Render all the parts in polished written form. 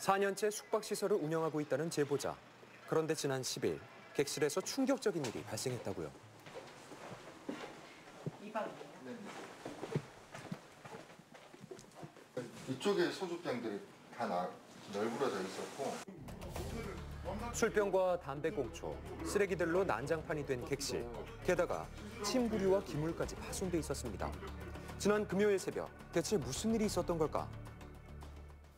4년째 숙박시설을 운영하고 있다는 제보자. 그런데 지난 10일 객실에서 충격적인 일이 발생했다고요. 이 방이에요? 네. 이쪽에 소주병들이 다 널브러져 있었고 술병과 담배꽁초, 쓰레기들로 난장판이 된 객실. 게다가 침구류와 기물까지 파손돼 있었습니다. 지난 금요일 새벽 대체 무슨 일이 있었던 걸까?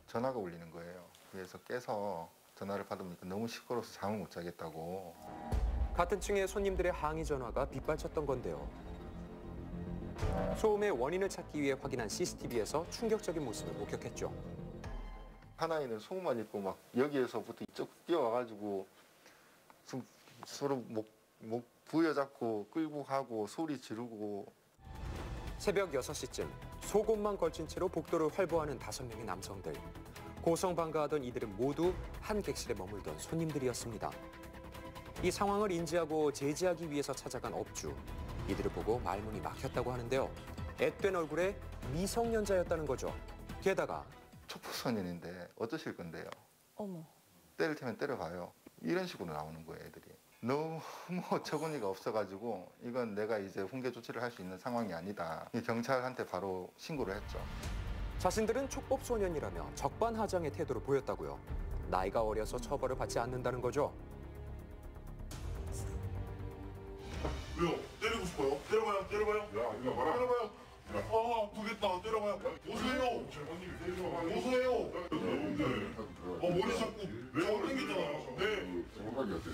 전화가 울리는 거예요. 그래서 깨서 전화를 받으니까 너무 시끄러워서 잠을 못 자겠다고. 같은 층의 손님들의 항의 전화가 빗발쳤던 건데요. 소음의 원인을 찾기 위해 확인한 CCTV에서 충격적인 모습을 목격했죠. 하나이는 속만 입고 막 여기에서부터 이쪽 뛰어와가지고 서로 목 부여잡고 끌고 가고 소리 지르고. 새벽 6시쯤 속옷만 걸친 채로 복도를 활보하는 5명의 남성들. 고성방가하던 이들은 모두 한 객실에 머물던 손님들이었습니다. 이 상황을 인지하고 제지하기 위해서 찾아간 업주. 이들을 보고 말문이 막혔다고 하는데요. 앳된 얼굴에 미성년자였다는 거죠. 게다가 촉법소년인데 어떠실 건데요? 어머. 때릴 테면 때려봐요. 이런 식으로 나오는 거예요, 애들이. 너무 어처구니가 없어가지고 이건 내가 이제 훈계 조치를 할 수 있는 상황이 아니다. 경찰한테 바로 신고를 했죠. 자신들은 촉법소년이라며 적반하장의 태도를 보였다고요. 나이가 어려서 처벌을 받지 않는다는 거죠. 왜요? 때리고 싶어요? 때려봐요, 때려봐요. 야, 이거 봐라. 때려봐요. 아, 아프겠다. 때려봐요. 오세요. 오세요. 머리 잡고 저 땡기잖아요. 네.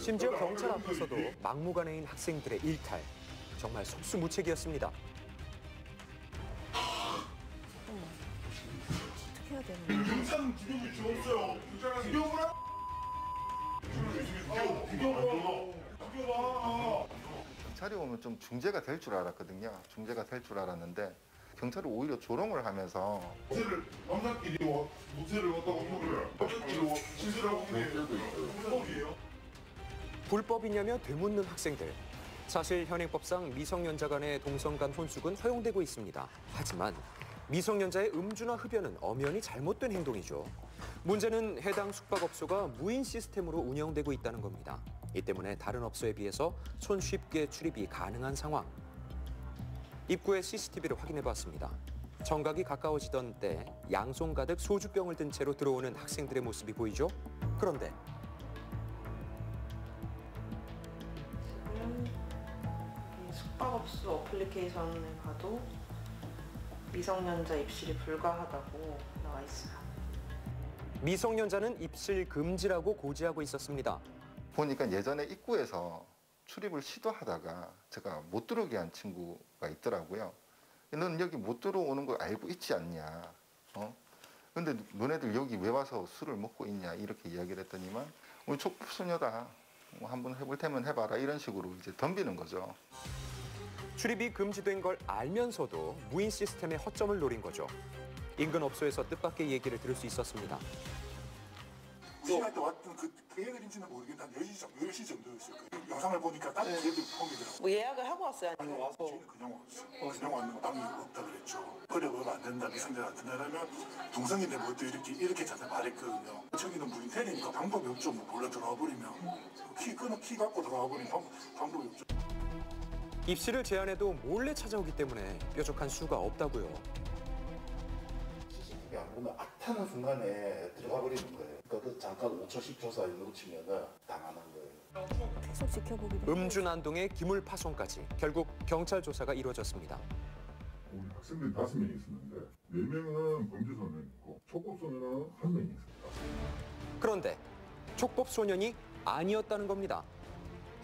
심지어 경찰 앞에서도 막무가내인 학생들의 일탈. 정말 속수무책이었습니다. 어떻게 해야 되는 거야? 경찰은 죽여볼 줄 없어요. 죽여보라. 죽여봐. 경찰이 오면 좀 중재가 될 줄 알았거든요. 중재가 될 줄 알았는데 경찰이 오히려 조롱을 하면서 무쇠를 남자끼리 무쇠를 갖다가 먹으래. 남자끼리 신세라고 하는 게 불법이에요. 불법이냐며 되묻는 학생들. 사실 현행법상 미성년자 간의 동성 간 혼숙은 허용되고 있습니다. 하지만 미성년자의 음주나 흡연은 엄연히 잘못된 행동이죠. 문제는 해당 숙박업소가 무인 시스템으로 운영되고 있다는 겁니다. 이 때문에 다른 업소에 비해서 손쉽게 출입이 가능한 상황. 입구의 CCTV를 확인해봤습니다. 정각이 가까워지던 때 양손 가득 소주병을 든 채로 들어오는 학생들의 모습이 보이죠? 그런데 지금 이 숙박업소 어플리케이션에 가도 미성년자 입실이 불가하다고 나와 있어요. 미성년자는 입실 금지라고 고지하고 있었습니다. 보니까 예전에 입구에서 출입을 시도하다가 제가 못 들어오게 한 친구가 있더라고요. 넌 여기 못 들어오는 걸 알고 있지 않냐? 근데 너네들 여기 왜 와서 술을 먹고 있냐? 이렇게 이야기를 했더니만 우리 촉법소녀다. 한번 해볼 테면 해봐라. 이런 식으로 이제 덤비는 거죠. 출입이 금지된 걸 알면서도 무인 시스템의 허점을 노린 거죠. 인근 업소에서 뜻밖의 얘기를 들을 수 있었습니다. 시간대 왔던 그 애들인지는 모르겠는데 한 10시 정도였어요. 그 영상을 보니까 다른 애들 폼이더라고요. 뭐 예약을 하고 왔어요? 아니면 와서? 저희는 그냥 왔어요. 그냥 왔는데 방이 없다 그랬죠. 어려우면 안 된다, 미성년 안 된다면 동성인데 뭐 또 이렇게 자꾸 말했거든요. 저기는 무인 텔이니까 방법이 없죠. 뭐 몰래 들어와 버리면 키 갖고 들어와 버리면 방법이 없죠. 입실을 제한해도 몰래 찾아오기 때문에 뾰족한 수가 없다고요. CCTV 안 보면 악타는 순간에 들어가 버리는 거예요. 그러니까 그 잠깐 5초 10초 사이 놓치면은 당하는 거예요. 계속 지켜보기도 음주 난동의 기물 파손까지 결국 경찰 조사가 이루어졌습니다. 우리 학생들이 5명이 있었는데 4명은 범죄소년이고 촉법소년은 1명이 있습니다. 그런데 촉법소년이 아니었다는 겁니다.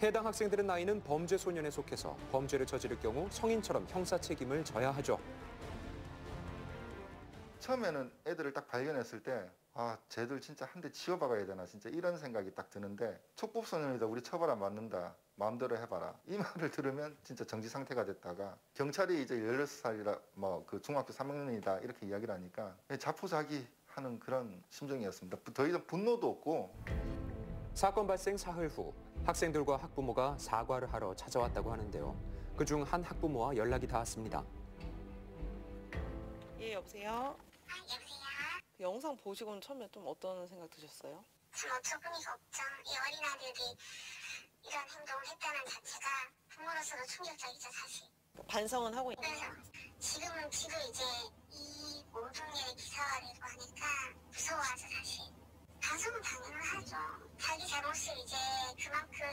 해당 학생들의 나이는 범죄소년에 속해서 범죄를 저지를 경우 성인처럼 형사 책임을 져야 하죠. 처음에는 애들을 딱 발견했을 때 아, 쟤들 진짜 한 대 지워박아야 되나 진짜 이런 생각이 딱 드는데 촉법소년이다 우리 처벌 안 받는다 마음대로 해봐라 이 말을 들으면 진짜 정지 상태가 됐다가 경찰이 이제 16살이라 뭐 그 중학교 3학년이다 이렇게 이야기를 하니까 자포자기 하는 그런 심정이었습니다. 더 이상 분노도 없고. 사건 발생 사흘 후 학생들과 학부모가 사과를 하러 찾아왔다고 하는데요. 그중 한 학부모와 연락이 닿았습니다. 예, 여보세요? 여보세요? 영상 보시고는 처음에 좀 어떤 생각 드셨어요? 참 어처구니가 없죠. 이 어린아들이 이런 행동을 했다는 자체가 부모로서도 충격적이죠, 사실. 반성은 하고 있는. 그래서 지금은 지도 이제 이 모든 일이 기사화되고 하니까 무서워하죠, 사실. 반성은 당연히 하죠. 자기 잘못을 이제 그만큼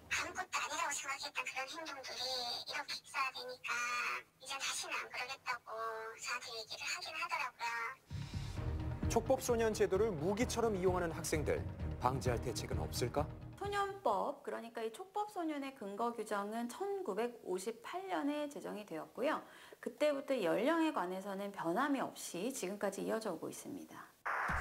아무것도 아니라고 생각했던 그런 행동들이 이렇게 기사화되니까 이제 다시는 안 그러겠다고 저한테 얘기를 하긴 하더라고요. 촉법소년 제도를 무기처럼 이용하는 학생들, 방지할 대책은 없을까? 소년법, 그러니까 이 촉법소년의 근거 규정은 1958년에 제정이 되었고요. 그때부터 연령에 관해서는 변함이 없이 지금까지 이어져 오고 있습니다.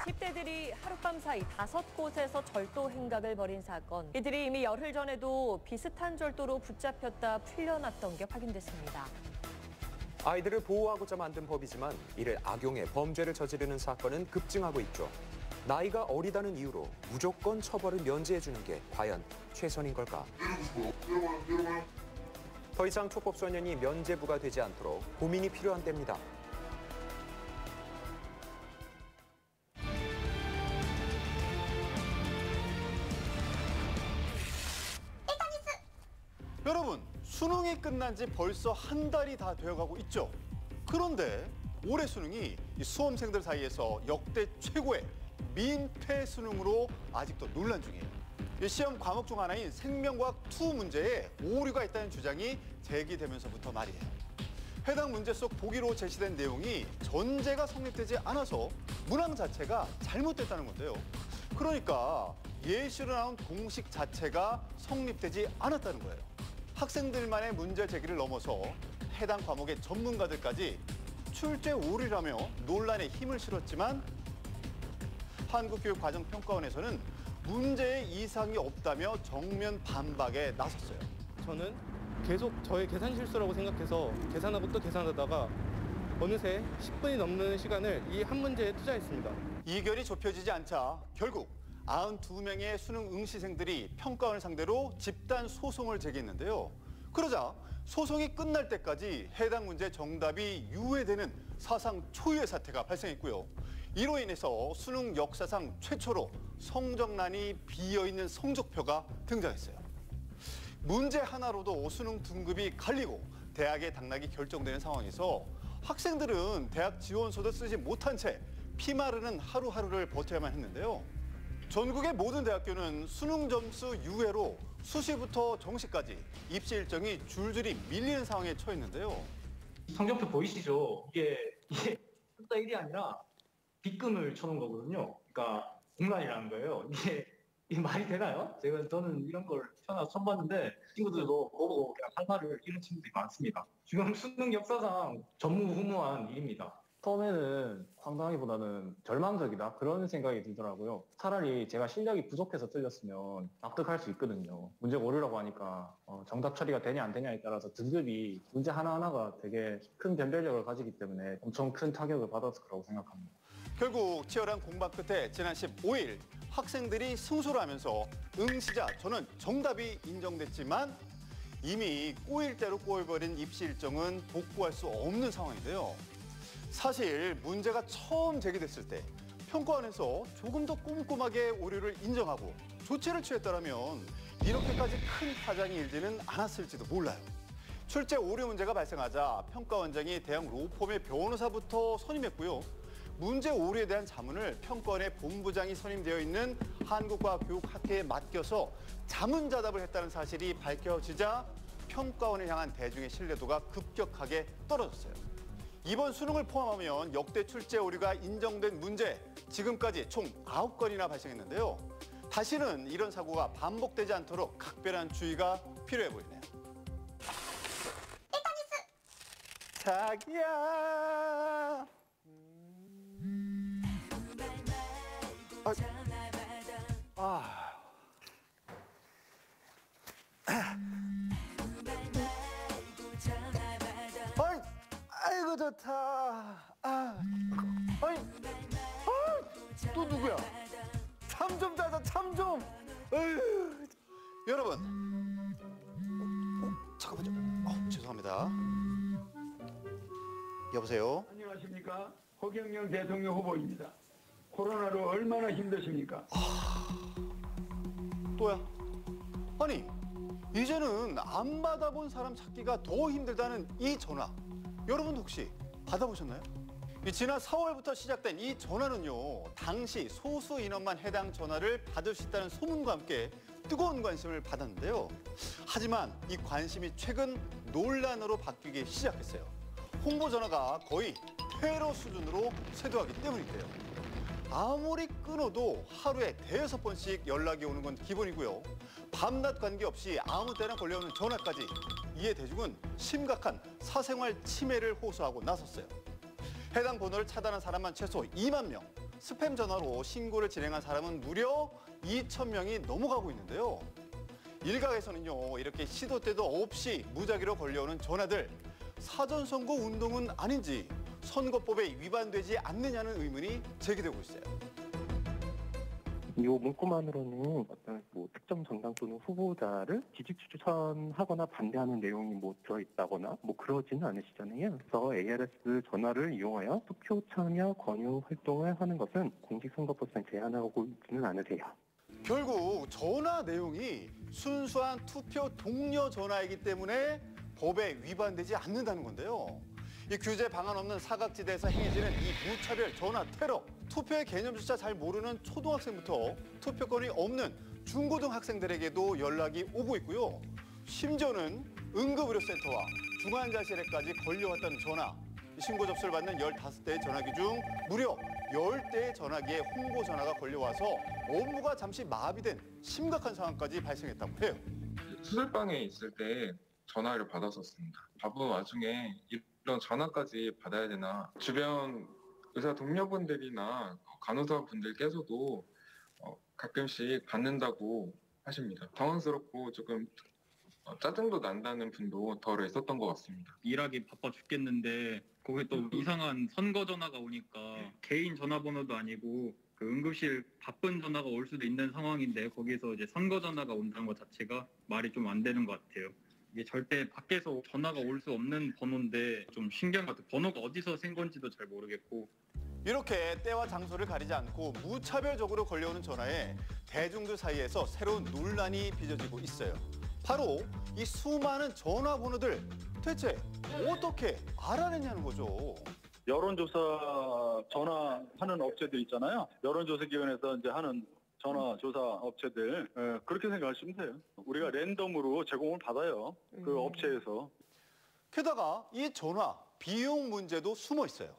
10대들이 하룻밤 사이 5곳에서 절도 행각을 벌인 사건. 이들이 이미 열흘 전에도 비슷한 절도로 붙잡혔다 풀려났던 게 확인됐습니다. 아이들을 보호하고자 만든 법이지만 이를 악용해 범죄를 저지르는 사건은 급증하고 있죠. 나이가 어리다는 이유로 무조건 처벌을 면제해주는 게 과연 최선인 걸까? 더 이상 촉법소년이 면제부가 되지 않도록 고민이 필요한 때입니다. 여러분, 수능이 끝난 지 벌써 한 달이 다 되어가고 있죠. 그런데 올해 수능이 이 수험생들 사이에서 역대 최고의 민폐 수능으로 아직도 논란 중이에요. 이 시험 과목 중 하나인 생명과학 2 문제에 오류가 있다는 주장이 제기되면서부터 말이에요. 해당 문제 속 보기로 제시된 내용이 전제가 성립되지 않아서 문항 자체가 잘못됐다는 건데요. 그러니까 예시로 나온 공식 자체가 성립되지 않았다는 거예요. 학생들만의 문제 제기를 넘어서 해당 과목의 전문가들까지 출제 오류라며 논란에 힘을 실었지만 한국교육과정평가원에서는 문제에 이상이 없다며 정면 반박에 나섰어요. 저는 계속 저의 계산 실수라고 생각해서 계산하고 또 계산하다가 어느새 10분이 넘는 시간을 이 한 문제에 투자했습니다. 이견이 좁혀지지 않자 결국 92명의 수능 응시생들이 평가원을 상대로 집단 소송을 제기했는데요. 그러자 소송이 끝날 때까지 해당 문제 정답이 유예되는 사상 초유의 사태가 발생했고요. 이로 인해서 수능 역사상 최초로 성적란이 비어있는 성적표가 등장했어요. 문제 하나로도 수능 등급이 갈리고 대학의 당락이 결정되는 상황에서 학생들은 대학 지원서도 쓰지 못한 채 피마르는 하루하루를 버텨야만 했는데요. 전국의 모든 대학교는 수능 점수 유예로 수시부터 정시까지 입시 일정이 줄줄이 밀리는 상황에 처했는데요. 성적표 보이시죠? 이게 3대 1이 아니라 빗금을 쳐놓은 거거든요. 그러니까 공란이라는 거예요. 이게 말이 되나요? 저는 이런 걸 태어나서 처음 봤는데 친구들도 보고 그냥 할 말을 잃은 친구들이 많습니다. 지금 수능 역사상 전무후무한 일입니다. 처음에는 황당하기보다는 절망적이다 그런 생각이 들더라고요. 차라리 제가 실력이 부족해서 틀렸으면 납득할 수 있거든요. 문제가 오류라고 하니까 정답 처리가 되냐 안 되냐에 따라서 등급이 문제 하나하나가 되게 큰 변별력을 가지기 때문에 엄청 큰 타격을 받았을 거라고 생각합니다. 결국 치열한 공방 끝에 지난 15일 학생들이 승소를 하면서 응시자 저는 정답이 인정됐지만 이미 꼬일 대로 꼬여버린 입시 일정은 복구할 수 없는 상황인데요. 사실 문제가 처음 제기됐을 때 평가원에서 조금 더 꼼꼼하게 오류를 인정하고 조치를 취했더라면 이렇게까지 큰 파장이 일지는 않았을지도 몰라요. 출제 오류 문제가 발생하자 평가원장이 대형 로펌의 변호사부터 선임했고요. 문제 오류에 대한 자문을 평가원의 본부장이 선임되어 있는 한국과학교육학회에 맡겨서 자문자답을 했다는 사실이 밝혀지자 평가원을 향한 대중의 신뢰도가 급격하게 떨어졌어요. 이번 수능을 포함하면 역대 출제 오류가 인정된 문제 지금까지 총 9건이나 발생했는데요. 다시는 이런 사고가 반복되지 않도록 각별한 주의가 필요해 보이네요. 자기야. 아이고 좋다. 또 누구야? 참 좀 자자, 참 좀. 여러분, 잠깐만요. 죄송합니다. 여보세요. 안녕하십니까? 허경영 대통령 후보입니다. 코로나로 얼마나 힘드십니까? 또야? 아니, 이제는 안 받아본 사람 찾기가 더 힘들다는 이 전화. 여러분 혹시 받아보셨나요? 지난 4월부터 시작된 이 전화는요, 당시 소수 인원만 해당 전화를 받을 수 있다는 소문과 함께 뜨거운 관심을 받았는데요. 하지만 이 관심이 최근 논란으로 바뀌기 시작했어요. 홍보 전화가 거의 테러 수준으로 쇄도하기 때문인데요. 아무리 끊어도 하루에 5번씩 연락이 오는 건 기본이고요. 밤낮 관계없이 아무 때나 걸려오는 전화까지 이에 대중은 심각한 사생활 침해를 호소하고 나섰어요. 해당 번호를 차단한 사람만 최소 2만 명, 스팸 전화로 신고를 진행한 사람은 무려 2,000명이 넘어가고 있는데요. 일각에서는요, 이렇게 시도 때도 없이 무작위로 걸려오는 전화들, 사전선거 운동은 아닌지 선거법에 위반되지 않느냐는 의문이 제기되고 있어요. 이 문구만으로는 어떤 특정 정당 또는 후보자를 지지 추천하거나 반대하는 내용이 들어있다거나 그러지는 않으시잖아요. 그래서 ARS 전화를 이용하여 투표 참여 권유 활동을 하는 것은 공직선거법상 제한하고 있지는 않으세요. 결국 전화 내용이 순수한 투표 독려 전화이기 때문에 법에 위반되지 않는다는 건데요. 이 규제 방안 없는 사각지대에서 행해지는 이 무차별 전화 테러. 투표의 개념조차 잘 모르는 초등학생부터 투표권이 없는 중고등학생들에게도 연락이 오고 있고요. 심지어는 응급의료센터와 중환자실에까지 걸려왔다는 전화. 신고 접수를 받는 15대의 전화기 중 무려 10대의 전화기에 홍보 전화가 걸려와서 업무가 잠시 마비된 심각한 상황까지 발생했다고 해요. 수술방에 있을 때 전화를 받았었습니다. 바쁜 와중에 이런 전화까지 받아야 되나. 주변 의사 동료분들이나 간호사분들께서도 가끔씩 받는다고 하십니다. 당황스럽고 조금 짜증도 난다는 분도 덜어 있었던 것 같습니다. 일하기 바빠 죽겠는데 거기 또 이상한 선거 전화가 오니까 개인 전화번호도 아니고 그 응급실 바쁜 전화가 올 수도 있는 상황인데 거기서 이제 선거 전화가 온다는 것 자체가 말이 좀 안 되는 것 같아요. 이게 절대 밖에서 전화가 올 수 없는 번호인데 좀 신기한 것 같아요. 번호가 어디서 생 건지도 잘 모르겠고. 이렇게 때와 장소를 가리지 않고 무차별적으로 걸려오는 전화에 대중들 사이에서 새로운 논란이 빚어지고 있어요. 바로 이 수많은 전화번호들 대체 어떻게 알아냈냐는 거죠. 여론조사 전화하는 업체들 있잖아요. 여론조사기관에서 이제 하는 전화조사 업체들 그렇게 생각하시면 돼요. 우리가 랜덤으로 제공을 받아요. 그 업체에서. 게다가 이 전화 비용 문제도 숨어 있어요.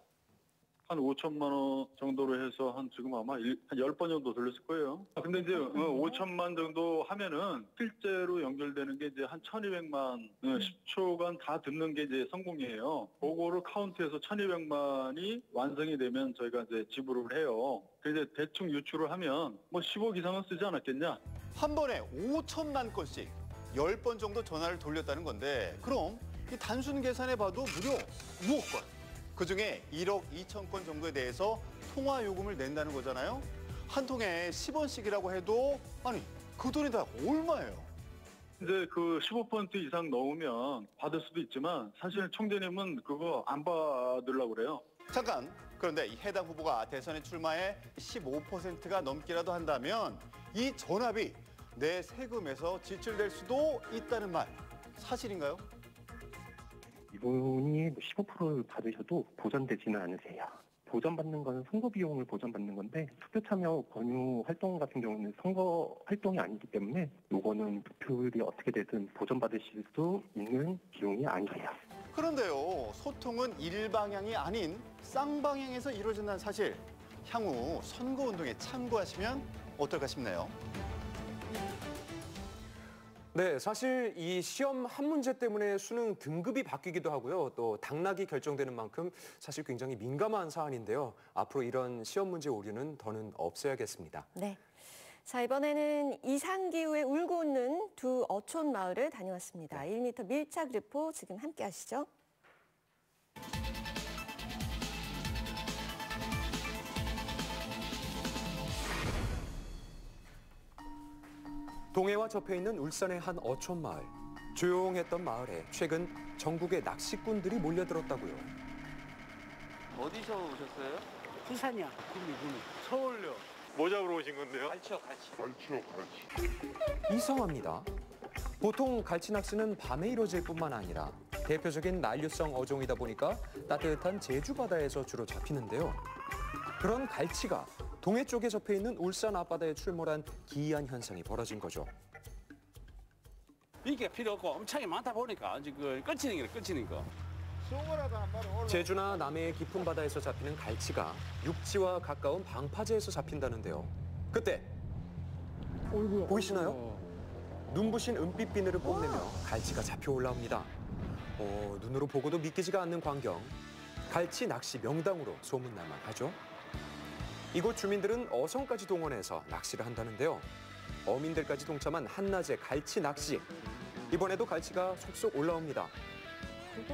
한 5천만 원 정도로 해서 지금 아마 한 10번 정도 돌렸을 거예요. 근데 이제 5천만 정도 하면은 실제로 연결되는 게 이제 한 1,200만 10초간 다 듣는 게 이제 성공이에요. 그거를 카운트해서 1,200만이 완성이 되면 저희가 이제 지불을 해요. 그래서 대충 유추를 하면 10억 이상은 쓰지 않았겠냐? 한 번에 5천만 건씩 10번 정도 전화를 돌렸다는 건데 그럼 이 단순 계산해 봐도 무려 5억 건. 그중에 1억 2천 건 정도에 대해서 통화 요금을 낸다는 거잖아요. 한 통에 10원씩이라고 해도 아니 그 돈이 다 얼마예요? 이제 그 15% 이상 넣으면 받을 수도 있지만 사실 총재님은 그거 안 받으려고 그래요. 잠깐. 그런데 이 해당 후보가 대선에 출마해 15%가 넘기라도 한다면 이 전화비 내 세금에서 지출될 수도 있다는 말 사실인가요? 이분이 15%를 받으셔도 보전되지는 않으세요. 보전받는 건 선거 비용을 보전받는 건데 투표 참여 권유 활동 같은 경우는 선거 활동이 아니기 때문에 이거는 투표율이 어떻게 되든 보전받으실 수 있는 비용이 아니에요. 그런데요, 소통은 일방향이 아닌 쌍방향에서 이루어진다는 사실. 향후 선거운동에 참고하시면 어떨까 싶네요. 네, 사실 이 시험 한 문제 때문에 수능 등급이 바뀌기도 하고요. 또 당락이 결정되는 만큼 사실 굉장히 민감한 사안인데요. 앞으로 이런 시험 문제 오류는 더는 없어야겠습니다. 네. 자, 이번에는 이상기후에 울고 웃는 두 어촌 마을을 다녀왔습니다. 1m 밀착 르포 지금 함께 하시죠. 동해와 접해 있는 울산의 한 어촌 마을. 조용했던 마을에 최근 전국의 낚시꾼들이 몰려들었다고요. 어디서 오셨어요? 부산이야. 구미. 서울요. 뭐 잡으러 오신 건데요? 갈치요. 이상합니다. 보통 갈치 낚시는 밤에 이루어질 뿐만 아니라 대표적인 난류성 어종이다 보니까 따뜻한 제주 바다에서 주로 잡히는데요. 그런 갈치가 동해 쪽에 접해 있는 울산 앞바다에 출몰한 기이한 현상이 벌어진 거죠. 이게 필요 없고 엄청나게 많다 보니까 지금 끝이는 거. 제주나 남해의 깊은 바다에서 잡히는 갈치가 육지와 가까운 방파제에서 잡힌다는데요. 그때 보이시나요? 눈부신 은빛 비늘을 뽐내며 갈치가 잡혀 올라옵니다. 눈으로 보고도 믿기지가 않는 광경. 갈치 낚시 명당으로 소문날만 하죠. 이곳 주민들은 어선까지 동원해서 낚시를 한다는데요. 어민들까지 동참한 한낮의 갈치 낚시. 이번에도 갈치가 속속 올라옵니다.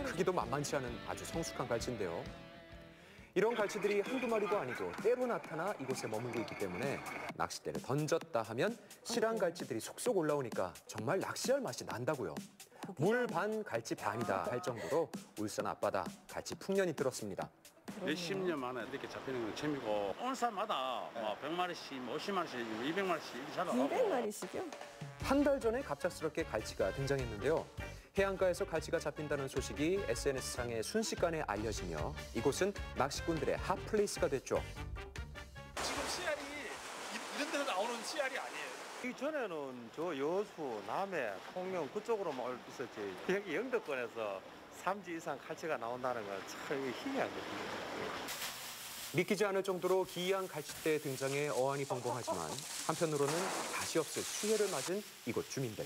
크기도 만만치 않은 아주 성숙한 갈치인데요. 이런 갈치들이 한두 마리도 아니고 때로 나타나 이곳에 머물고 있기 때문에 낚싯대를 던졌다 하면 실한 갈치들이 속속 올라오니까 정말 낚시할 맛이 난다고요. 물 반 갈치 반이다 할 정도로 울산 앞바다 갈치 풍년이 들었습니다. 몇십 년 만에 이렇게 잡히는 건 재미고 온산마다 100마리씩, 50마리씩, 200마리씩 이렇게 잡아가고. 200마리씩이요? 한 달 전에 갑작스럽게 갈치가 등장했는데요. 해안가에서 갈치가 잡힌다는 소식이 SNS상에 순식간에 알려지며 이곳은 낚시꾼들의 핫플레이스가 됐죠. 지금 씨알이 이런 데서 나오는 씨알이 아니에요. 이전에는 저 여수, 남해, 통영 그쪽으로만 있었지. 여기 영덕권에서 3지 이상 갈치가 나온다는 건 참 희귀하거든요. 믿기지 않을 정도로 기이한 갈치대의 등장에 어안이 벙벙하지만 한편으로는 다시 없을 수해를 맞은 이곳 주민들.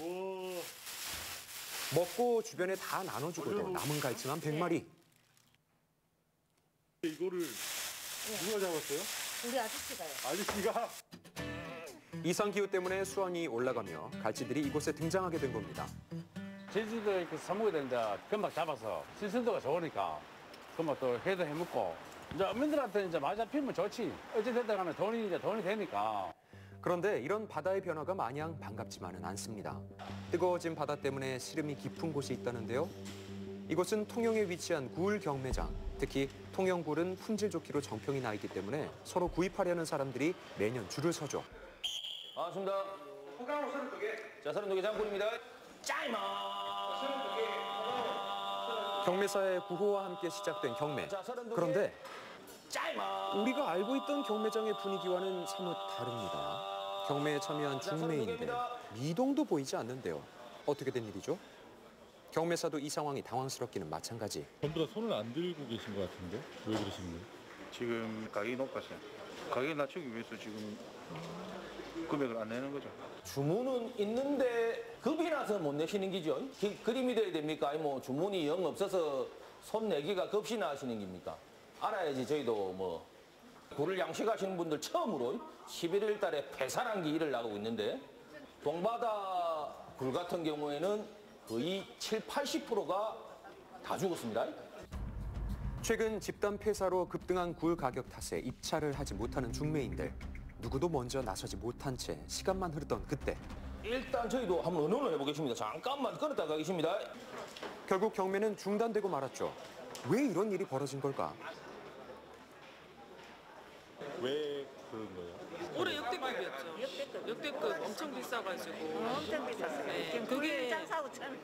먹고 주변에 다 나눠주고도 남은 갈치만 100마리. 이거를 누가 잡았어요? 우리 아저씨가요. 아저씨가? 이상기후 때문에 수온이 올라가며 갈치들이 이곳에 등장하게 된 겁니다. 제주도에 사먹어야 되는데 금방 잡아서 신선도가 좋으니까 금방 또 회도 해먹고 이제 어민들한테는 이제 많이 잡히면 좋지. 어찌됐든 간에 돈이 되니까. 그런데 이런 바다의 변화가 마냥 반갑지만은 않습니다. 뜨거워진 바다 때문에 시름이 깊은 곳이 있다는데요. 이곳은 통영에 위치한 굴 경매장. 특히 통영굴은 품질 좋기로 정평이 나 있기 때문에 서로 구입하려는 사람들이 매년 줄을 서죠. 반갑습니다. 콩가루 32개. 자, 32개 장군입니다. 짜이마. 경매사의 구호와 함께 시작된 경매. 그런데 우리가 알고 있던 경매장의 분위기와는 사뭇 다릅니다. 경매에 참여한 중매인데 미동도 보이지 않는데요. 어떻게 된 일이죠? 경매사도 이 상황이 당황스럽기는 마찬가지. 전부 다 손을 안 들고 계신 것 같은데 왜 그러시는 거예요? 지금 가격이 높았어요. 가격을 낮추기 위해서 지금 금액을 안 내는 거죠. 주문은 있는데 겁이 나서 못 내시는 기죠? 그림이 돼야 됩니까? 아니면 주문이 영 없어서 손 내기가 겁이 나시는 겁니까? 알아야지 저희도 뭐 굴을 양식하시는 분들 처음으로 11월 달에 폐사란기 일을 나가고 있는데 동바다 굴 같은 경우에는 거의 70~80%가 다 죽었습니다. 최근 집단 폐사로 급등한 굴 가격 탓에 입찰을 하지 못하는 중매인들. 누구도 먼저 나서지 못한 채 시간만 흐르던 그때. 일단 저희도 한번 의논을 해보겠습니다. 잠깐만 끊었다가 가겠습니다. 결국 경매는 중단되고 말았죠. 왜 이런 일이 벌어진 걸까? 왜 그런 거예요? 올해 역대급이었죠. 역대급 엄청 비싸가지고. 엄청 비쌌어요. 네, 그게 장 4~5천.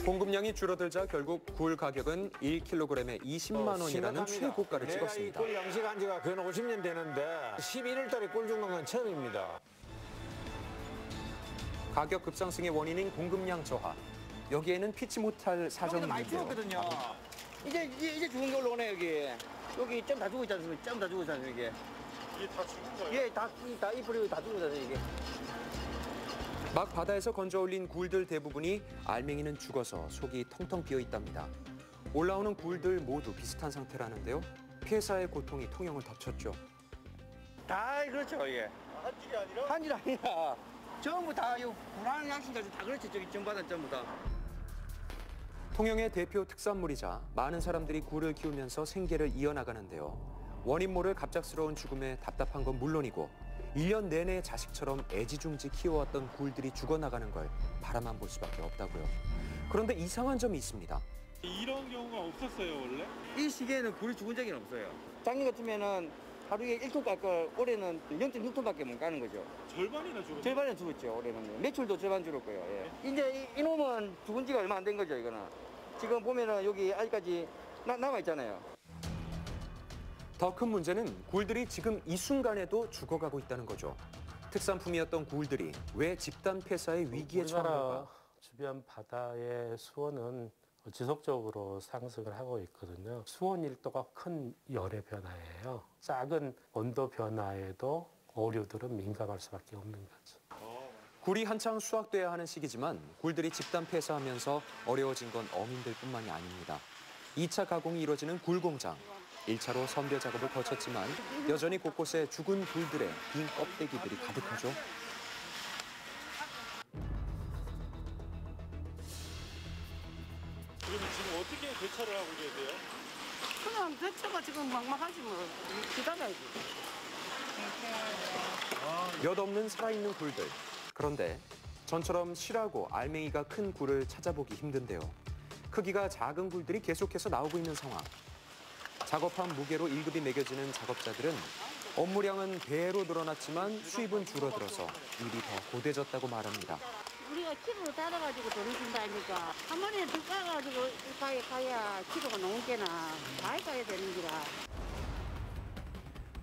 공급량이 줄어들자 결국 굴 가격은 1kg에 20만 원이라는 최고가를 찍었습니다. 꿀 양식한 지가 근 50년 되는데 11월 달에 꿀 준 건 처음입니다. 가격 급상승의 원인인 공급량 저하. 여기에는 피치 못할 사정이 많이 있는데요. 죽었거든요. 이제 죽은 게 올라오네 여기. 여기 좀 다 죽어 있지 않습니까? 좀 다 죽어 있지 않습니까? 이게 다 죽은 거예요? 예, 다 잎으로 다 죽어 있잖아요 이게. 막 바다에서 건져 올린 굴들 대부분이 알맹이는 죽어서 속이 텅텅 비어 있답니다. 올라오는 굴들 모두 비슷한 상태라는데요. 폐사의 고통이 통영을 덮쳤죠. 다 그렇죠 이게. 한 줄이 아니라? 한 줄 아니라 전부 다 이 불안한 양식들 다 그렇죠 저기 전바다 전부 다. 통영의 대표 특산물이자 많은 사람들이 굴을 키우면서 생계를 이어나가는데요. 원인 모를 갑작스러운 죽음에 답답한 건 물론이고 1년 내내 자식처럼 애지중지 키워왔던 굴들이 죽어나가는 걸 바라만 볼 수밖에 없다고요. 그런데 이상한 점이 있습니다. 이런 경우가 없었어요, 원래? 이 시기에는 굴이 죽은 적이 없어요. 작년 같으면은 하루에 1톤 깔 걸 올해는 0.6톤밖에 못 가는 거죠. 절반이나 죽었어요? 절반은 죽었죠, 올해는. 매출도 절반 줄었고요. 예. 이제 이놈은 죽은 지가 얼마 안 된 거죠, 이거는. 지금 보면은 여기 아직까지 남아있잖아요. 더 큰 문제는 굴들이 지금 이 순간에도 죽어가고 있다는 거죠. 특산품이었던 굴들이 왜 집단 폐사의 위기에 처한가? 주변 바다의 수온은 지속적으로 상승을 하고 있거든요. 수온 1도가 큰 열의 변화예요. 작은 온도 변화에도 어류들은 민감할 수밖에 없는 거죠. 굴이 한창 수확돼야 하는 시기지만 굴들이 집단 폐사하면서 어려워진 건 어민들뿐만이 아닙니다. 2차 가공이 이뤄지는 굴 공장. 1차로 선별 작업을 거쳤지만 여전히 곳곳에 죽은 굴들의 빈 껍데기들이 가득하죠. 그러면 지금 어떻게 대처를 하고 계세요? 그냥 대처가 지금 막막하지 뭐. 기다려야지. 몇 없는 살아있는 굴들. 그런데 전처럼 실하고 알맹이가 큰 굴을 찾아보기 힘든데요. 크기가 작은 굴들이 계속해서 나오고 있는 상황. 작업한 무게로 1급이 매겨지는 작업자들은 업무량은 배로 늘어났지만 수입은 줄어들어서 일이 더 고돼졌다고 말합니다. 우리가 키로로 따라가지고 돈을 준다 아닙니까? 한 마리에 더 까가지고 가야 키로가 넘게나 많이 까야 되는 기라.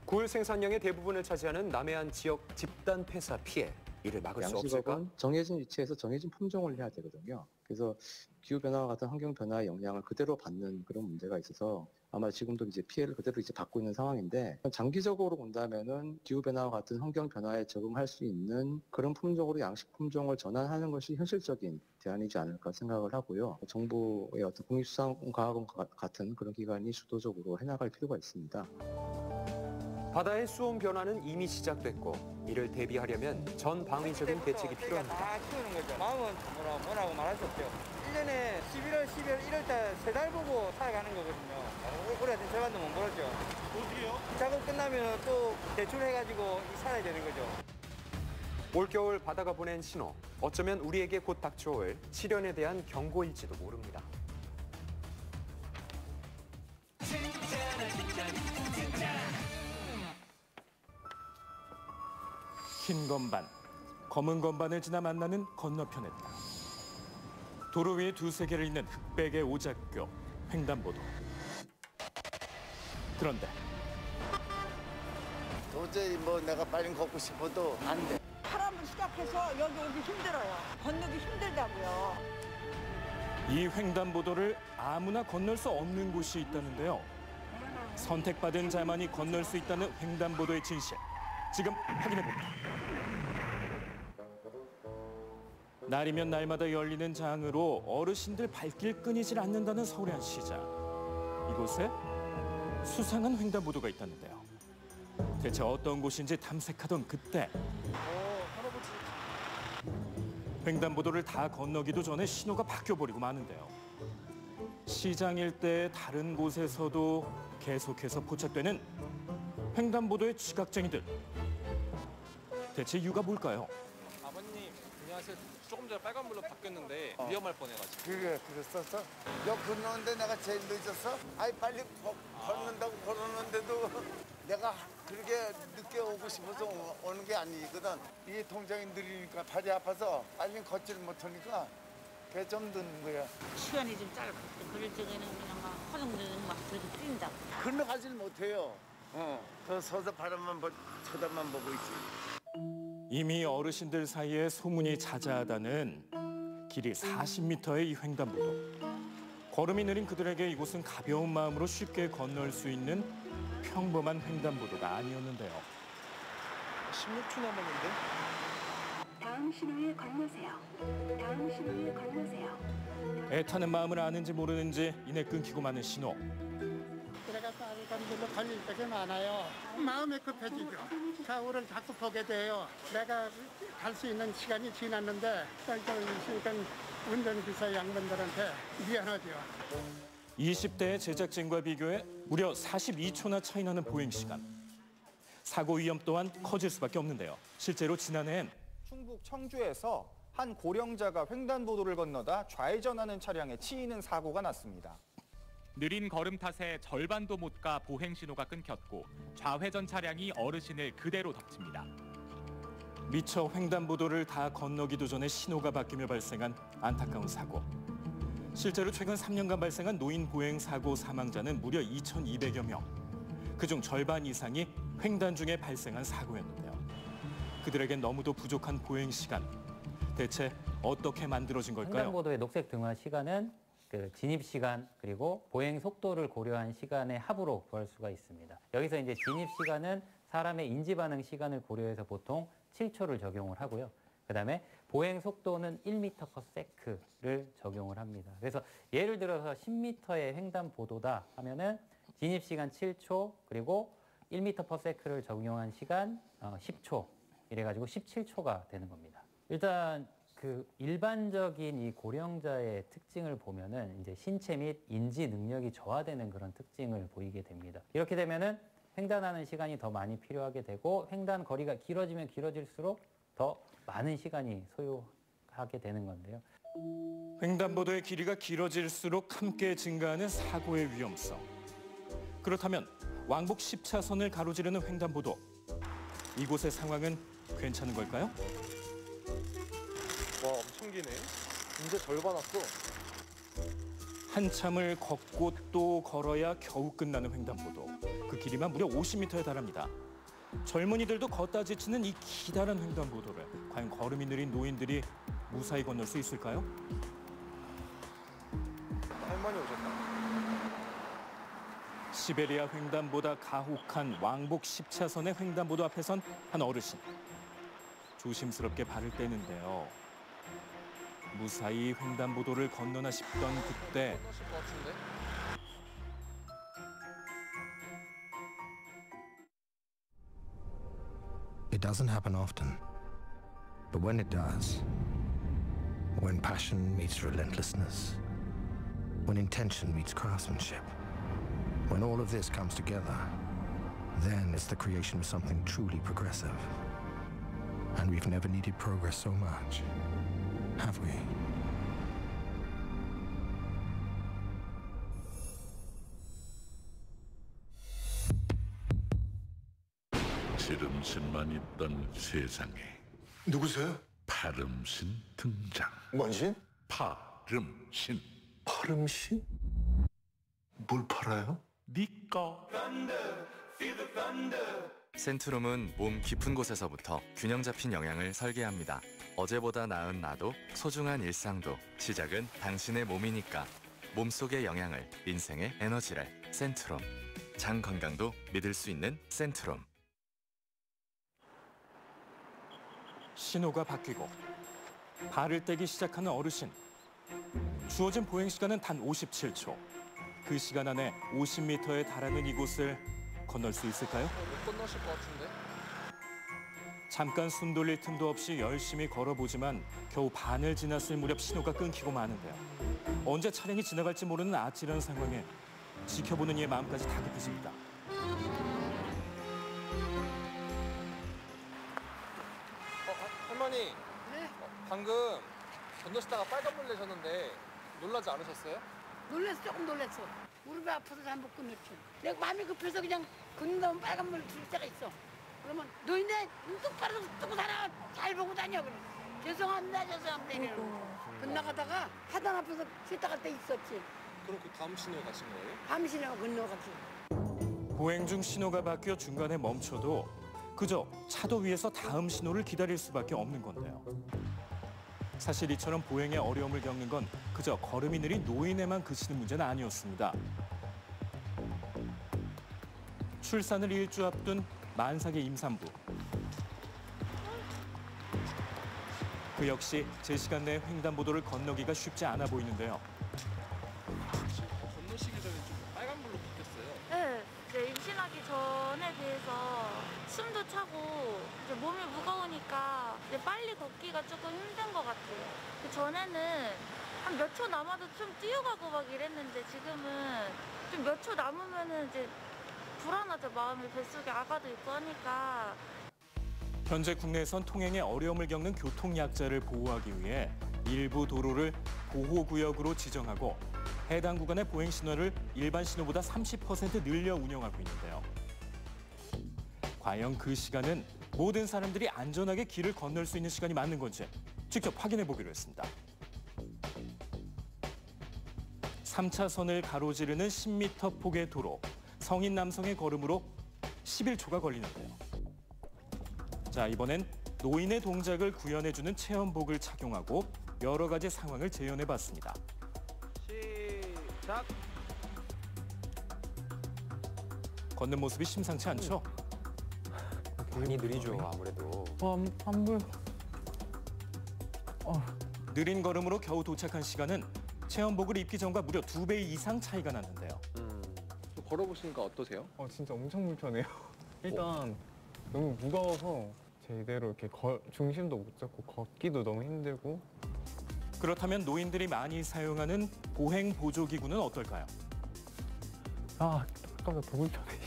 굴 생산량의 대부분을 차지하는 남해안 지역 집단 폐사 피해. 이를 막을 수 없을까? 양식업은 정해진 위치에서 정해진 품종을 해야 되거든요. 그래서 기후변화와 같은 환경변화의 영향을 그대로 받는 그런 문제가 있어서 아마 지금도 이제 피해를 그대로 이제 받고 있는 상황인데 장기적으로 본다면은 기후변화와 같은 환경변화에 적응할 수 있는 그런 품종으로 양식 품종을 전환하는 것이 현실적인 대안이지 않을까 생각을 하고요. 정부의 어떤 국립수산과학원 같은 그런 기관이 주도적으로 해나갈 필요가 있습니다. 바다의 수온 변화는 이미 시작됐고 이를 대비하려면 전 방위적인 대책이 필요합니다. 다 키우는 거죠. 마음은 뭐라고 말할 수 없죠. 1년에 11월, 12월, 1월달 3달 보고 살아가는 거거든요. 올해 같은 절반도 못 벌었죠. 어디요? 작업 끝나면 또 대출해가지고 살아야 되는 거죠. 올겨울 바다가 보낸 신호. 어쩌면 우리에게 곧 닥쳐올 시련에 대한 경고일지도 모릅니다. 흰 건반, 검은 건반을 지나 만나는 건너편의 땅. 도로 위에 두세 개를 잇는 흑백의 오작교, 횡단보도. 그런데 도저히 뭐 내가 빨리 걷고 싶어도 안 돼. 사람을 시작해서 여기 오기 힘들어요. 건너기 힘들다고요. 이 횡단보도를 아무나 건널 수 없는 곳이 있다는데요. 선택받은 자만이 건널 수 있다는 횡단보도의 진실. 지금 확인해봅니다. 날이면 날마다 열리는 장으로 어르신들 발길 끊이질 않는다는 서울의 한 시장. 이곳에 수상한 횡단보도가 있다는데요. 대체 어떤 곳인지 탐색하던 그때 횡단보도를 다 건너기도 전에 신호가 바뀌어버리고 마는데요. 시장 일대의 다른 곳에서도 계속해서 포착되는 횡단보도의 지각쟁이들. 대체 이유가 뭘까요? 아버님, 안녕하세요. 조금 전에 빨간불로 바뀌었는데 위험할 뻔해가지고. 그게 그랬었어? 여 건너는데 내가 제일 늦었어? 아이 빨리 걷는다고 걸었는데도 내가 그렇게 늦게 오고 싶어서 오는 게 아니거든. 이게 통장이 느리니까 발이 아파서 빨리 걷지를 못하니까 그게 좀 늦는 거야. 시간이 좀 짧고 그럴 적에는 그냥 막 허둥지둥 막 그렇게 뛴다고. 건너가질 못해요. 더 서서 바람만 쳐다만 보고 있지. 이미 어르신들 사이에 소문이 자자하다는 길이 40m의 이 횡단보도. 걸음이 느린 그들에게 이곳은 가벼운 마음으로 쉽게 건널 수 있는 평범한 횡단보도가 아니었는데요. 16초 남았는데? 다음 신호에 건너세요. 다음 신호에 건너세요. 애타는 마음을 아는지 모르는지 이내 끊기고 마는 신호. 들어가서 가는 길로 걸릴 때가 많아요. 마음이 급해지죠. 좌우를 자꾸 보게 돼요. 내가 갈 수 있는 시간이 지났는데 있으니까 운전기사 양반들한테 미안하죠. 20대의 제작진과 비교해 무려 42초나 차이 나는 보행 시간. 사고 위험 또한 커질 수밖에 없는데요. 실제로 지난해엔 충북 청주에서 한 고령자가 횡단보도를 건너다 좌회전하는 차량에 치이는 사고가 났습니다. 느린 걸음 탓에 절반도 못 가 보행 신호가 끊겼고 좌회전 차량이 어르신을 그대로 덮칩니다. 미처 횡단보도를 다 건너기도 전에 신호가 바뀌며 발생한 안타까운 사고. 실제로 최근 3년간 발생한 노인 보행 사고 사망자는 무려 2,200여 명. 그중 절반 이상이 횡단 중에 발생한 사고였는데요. 그들에겐 너무도 부족한 보행 시간. 대체 어떻게 만들어진 걸까요? 횡단보도의 녹색 등화 시간은 그 진입 시간 그리고 보행 속도를 고려한 시간의 합으로 구할 수가 있습니다. 여기서 이제 진입 시간은 사람의 인지 반응 시간을 고려해서 보통 7초를 적용을 하고요. 그다음에 보행 속도는 1m/s를 적용을 합니다. 그래서 예를 들어서 10m의 횡단보도다 하면은 진입 시간 7초 그리고 1m/s를 적용한 시간 10초 이래가지고 17초가 되는 겁니다. 일단 그 일반적인 이 고령자의 특징을 보면은 이제 신체 및 인지 능력이 저하되는 그런 특징을 보이게 됩니다. 이렇게 되면은 횡단하는 시간이 더 많이 필요하게 되고 횡단 거리가 길어지면 길어질수록 더 많은 시간이 소요하게 되는 건데요. 횡단보도의 길이가 길어질수록 함께 증가하는 사고의 위험성. 그렇다면 왕복 10차선을 가로지르는 횡단보도. 이곳의 상황은 괜찮은 걸까요? 와, 엄청 기네. 이제 절반 왔어. 한참을 걷고 또 걸어야 겨우 끝나는 횡단보도. 그 길이만 무려 50m에 달합니다. 젊은이들도 걷다 지치는 이 기다란 횡단보도를 과연 걸음이 느린 노인들이 무사히 건널 수 있을까요? 할머니 오셨다. 시베리아 횡단보다 가혹한 왕복 10차선의 횡단보도 앞에 선 한 어르신. 조심스럽게 발을 떼는데요. 무사히 횡단보도를 건너나 싶던 그때 건너실 것 같은데? It doesn't happen often, but when it does, when passion meets relentlessness, when intention meets craftsmanship, when all of this comes together, then it's the creation of something truly progressive. And we've never needed progress so much, have we? 지름신만 있던 세상에 누구세요? 파름신 등장. 뭔 신? 파름신. 파름신? 뭘 팔아요? 니꺼. 센트룸은 몸 깊은 곳에서부터 균형 잡힌 영양을 설계합니다. 어제보다 나은 나도 소중한 일상도 시작은 당신의 몸이니까. 몸속의 영양을, 인생의 에너지를 센트룸. 장 건강도 믿을 수 있는 센트룸. 신호가 바뀌고 발을 떼기 시작하는 어르신. 주어진 보행 시간은 단 57초. 그 시간 안에 50m에 달하는 이곳을 건널 수 있을까요? 못 건너실 것 같은데? 잠깐 숨 돌릴 틈도 없이 열심히 걸어보지만 겨우 반을 지났을 무렵 신호가 끊기고 마는데요. 언제 차량이 지나갈지 모르는 아찔한 상황에 지켜보는 이의 마음까지 다급해집니다. 할머니. 네? 방금 건너시다가 빨간불 내셨는데 놀라지 않으셨어요? 놀랬어, 조금 놀랬어. 무릎이 아파서 잘못 건넜지. 내가 마음이 급해서 그냥 건너면 빨간불 줄 때가 있어. 그러면 너희네 눈 똑바로 뜨고 살아. 잘 보고 다녀. 그래. 죄송합니다, 죄송합니다. 이러고. 건너가다가 하단 앞에서 쉬다갈 때 있었지. 그럼 그 다음 신호에 가신 거예요? 다음 신호가 건너갔지. 보행 중 신호가 바뀌어 중간에 멈춰도 그저 차도 위에서 다음 신호를 기다릴 수밖에 없는 건데요. 사실 이처럼 보행에 어려움을 겪는 건 그저 걸음이 느린 노인에만 그치는 문제는 아니었습니다. 출산을 일주 앞둔 만삭의 임산부. 그 역시 제 시간 내에 횡단보도를 건너기가 쉽지 않아 보이는데요. 건너시기 전에 좀 빨간불로 바뀌었어요. 네, 이제 임신하기 전에 비해서 숨도 차고 이제 몸이 무거우니까 이제 빨리 걷기가 조금 힘든 것 같아요. 그 전에는 한 몇 초 남아도 좀 뛰어가고 막 이랬는데 지금은 좀 몇 초 남으면은 이제 불안하죠. 마음이 뱃속에 아가도 있고 하니까. 현재 국내에선 통행에 어려움을 겪는 교통약자를 보호하기 위해 일부 도로를 보호구역으로 지정하고 해당 구간의 보행 신호를 일반 신호보다 30% 늘려 운영하고 있는데요. 과연 그 시간은 모든 사람들이 안전하게 길을 건널 수 있는 시간이 맞는 건지 직접 확인해 보기로 했습니다. 3차선을 가로지르는 10m 폭의 도로, 성인 남성의 걸음으로 11초가 걸리는데요. 자, 이번엔 노인의 동작을 구현해주는 체험복을 착용하고 여러 가지 상황을 재현해봤습니다. 시작. 걷는 모습이 심상치 않죠? 많이 느리죠, 아무래도. 안 보여. 느린 걸음으로 겨우 도착한 시간은 체험복을 입기 전과 무려 2배 이상 차이가 났는데요. 걸어보시니까 어떠세요? 진짜 엄청 불편해요. 일단 너무 무거워서 제대로 이렇게 중심도 못 잡고 걷기도 너무 힘들고. 그렇다면 노인들이 많이 사용하는 보행 보조기구는 어떨까요? 깜짝 더 불편해.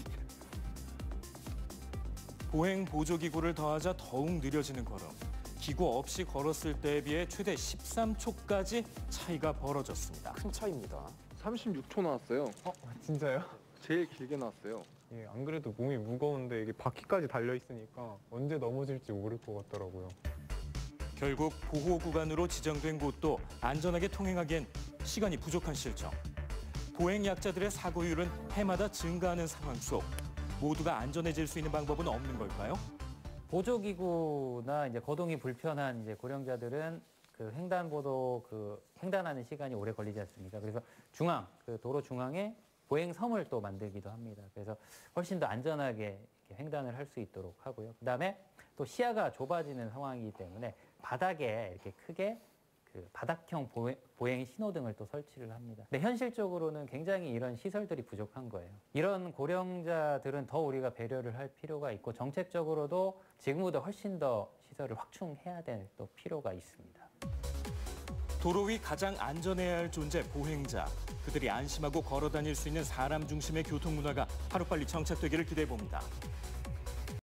보행 보조기구를 더하자 더욱 느려지는 걸음. 기구 없이 걸었을 때에 비해 최대 13초까지 차이가 벌어졌습니다. 큰 차이입니다. 36초 나왔어요. 진짜요? 제일 길게 나왔어요. 예, 안 그래도 몸이 무거운데 이게 바퀴까지 달려 있으니까 언제 넘어질지 모를 것 같더라고요. 결국 보호구간으로 지정된 곳도 안전하게 통행하기엔 시간이 부족한 실정. 보행약자들의 사고율은 해마다 증가하는 상황 속 모두가 안전해질 수 있는 방법은 없는 걸까요? 보조기구나 이제 거동이 불편한 이제 고령자들은 그 횡단보도 횡단하는 시간이 오래 걸리지 않습니까? 그래서 도로 중앙에 보행섬을 또 만들기도 합니다. 그래서 훨씬 더 안전하게 이렇게 횡단을 할 수 있도록 하고요. 그다음에 또 시야가 좁아지는 상황이기 때문에 바닥에 이렇게 크게 바닥형 보행 신호등을 또 설치를 합니다. 근데 현실적으로는 굉장히 이런 시설들이 부족한 거예요. 이런 고령자들은 더 우리가 배려를 할 필요가 있고 정책적으로도 지금보다 훨씬 더 시설을 확충해야 될 또 필요가 있습니다. 도로 위 가장 안전해야 할 존재 보행자. 그들이 안심하고 걸어 다닐 수 있는 사람 중심의 교통 문화가 하루빨리 정착되기를 기대해 봅니다.